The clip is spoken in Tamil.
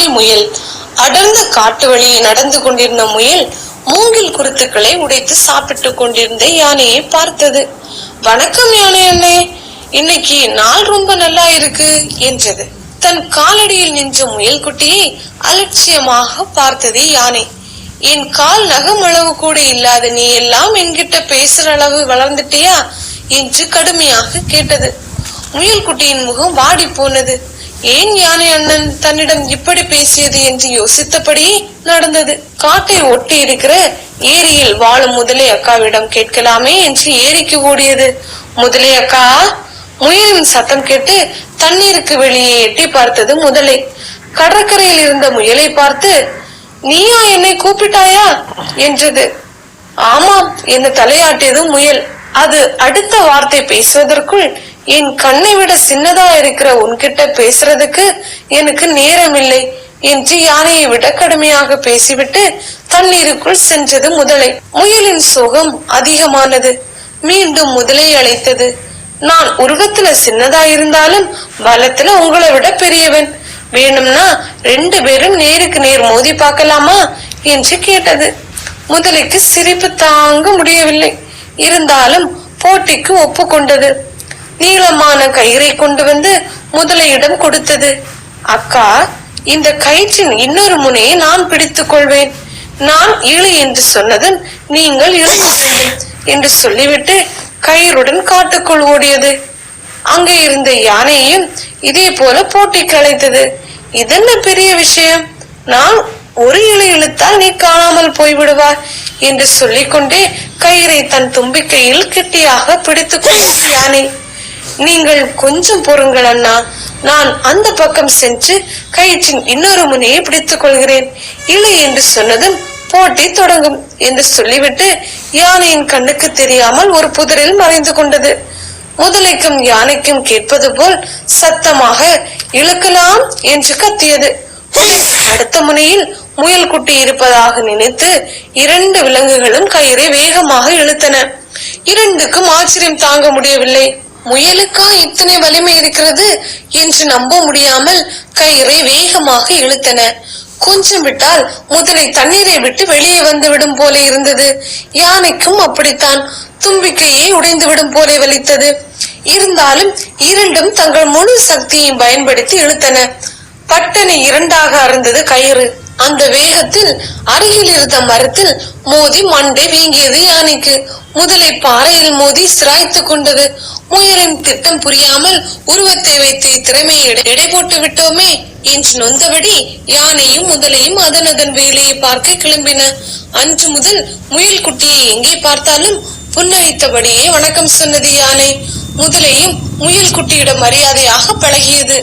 தாய் முயல். அடர்ந்த காட்டு வழியை நடந்து கொண்டிருந்த முயல் மூங்கில் குருத்துக்களை உடைத்து சாப்பிட்டு கொண்டிருந்த யானையை பார்த்தது. வணக்கம் யானை அண்ணே, இன்னைக்கு நாள் ரொம்ப நல்லா இருக்கு என்றது. தன் காலடியில் நின்ற முயல் குட்டியை அலட்சியமாக பார்த்தது யானை. என் கால் நகம் அளவு கூட இல்லாத நீ எல்லாம் என்கிட்ட பேசுற அளவு வளர்ந்துட்டியா என்று கடுமையாக கேட்டது. முயல் குட்டியின் முகம் வாடி போனது. ஏன் யானை அண்ணன் தன்னிடம் இப்படி பேசியது என்று யோசித்தபடியே நடந்தது. காட்டை ஒட்டி இருக்கிற ஏரியில் வாழும் முதலை அக்காவிடம் கேட்கலாமே என்று ஏரிக்கு ஓடியது. முதலை அக்கா, முயலின் சத்தம் கேட்டு தண்ணீருக்கு வெளியே எட்டி பார்த்தது முதலை. கடற்கரையில் இருந்த முயலை பார்த்து, நீயா என்னை கூப்பிட்டாயா என்றது. ஆமாம் என்று தலையாட்டியது முயல். அது அடுத்த வார்த்தை பேசுவதற்குள், என் கண்ணை விட சின்னதா இருக்கிற உன்கிட்ட பேசுறதுக்கு எனக்கு நேரம் இல்லை என்று யானையை விட கடுமையாக பேசிவிட்டு தண்ணீருக்குள் சென்றது முதலை. முயலின் சோகம் அதிகமானது. மீண்டும் முதலை அழைத்தது. நான் உருவத்துல சின்னதா இருந்தாலும் பலத்துல உங்களை விட பெரியவன். வேணும்னா 2 பேரும் நேருக்கு நேர் மோதி பார்க்கலாமா என்று கேட்டது. முதலைக்கு சிரிப்பு தாங்க முடியவில்லை. இருந்தாலும் போட்டிக்கு ஒப்புக்கொண்டது. நீளமான கயிறை கொண்டு வந்து முதலையிடம் கொடுத்தது. அக்கா, இந்த கயிற்றின் இன்னொரு முனையை நான் பிடித்துக் கொள்வேன். நான் இழு என்று சொன்னதும் நீங்கள் இழுக்க வேண்டும் என்று சொல்லிவிட்டு கயிறுடன் காட்டுக்குள் ஓடியது. அங்கே இருந்த யானையையும் இதே போல போட்டிக்கு அழைத்தது. இதென்ன பெரிய விஷயம், நான் ஒரு இழு இழுத்தால் நீ காணாமல் போய்விடுவார் என்று சொல்லிக்கொண்டே கயிறை தன் தும்பிக்கையில் கெட்டியாக பிடித்துக் கொண்டது யானை. நீங்கள் கொஞ்சம் பொறுங்கள் அண்ணா, நான் அந்த பக்கம் சென்று கயிற்றின் இன்னொரு முனையை பிடித்துக் கொள்கிறேன். இழு என்று சொன்னதும் போட்டி தொடங்கும் என்று சொல்லிவிட்டு யானையின் கண்ணுக்கு தெரியாமல் ஒரு புதரில் மறைந்து கொண்டது. முதலைக்கும் யானைக்கும் கேட்பது போல் சத்தமாக இழுக்கலாம் என்று கத்தியது. அடுத்த முனையில் முயல் குட்டி இருப்பதாக நினைத்து 2 விலங்குகளும் கயிறை வேகமாக இழுத்தன. 2க்கும் ஆச்சரியம் தாங்க முடியவில்லை. முயலுக்கா இத்தனை வலிமை இருக்கிறது என்று நம்ப முடியாமல் கயிறை வேகமாக இழுத்தன. கொஞ்சம் விட்டால் முதலை தண்ணீரை விட்டு வெளியே வந்துவிடும் போல இருந்தது. யானைக்கும் அப்படித்தான், தும்பிக்கையை உடைந்துவிடும் போல வலித்தது. இருந்தாலும் 2ம் தங்கள் முழு சக்தியையும் பயன்படுத்தி இழுத்தன. பட்டனை 2ஆக அறுந்தது கயிறு. அந்த வேகத்தில் அருகில் இருந்த மரத்தில் மோதி மண்டை வீங்கியது யானைக்கு. முதலை பாறையில் மோதி சிராய்த்து கொண்டது. முயலின் திட்டம் புரியாமல் உருவத்தை வைத்து திறமையை எடை போட்டு விட்டோமே என்று நொந்தபடி யானையும் முதலையும் அதன் வேலையை பார்க்க கிளம்பின. அன்று முதல் முயல் குட்டியை எங்கே பார்த்தாலும் புன்னகைத்தபடியே வணக்கம் சொன்னது யானை. முதலையும் முயல் குட்டியிடம் மரியாதையாக பழகியது.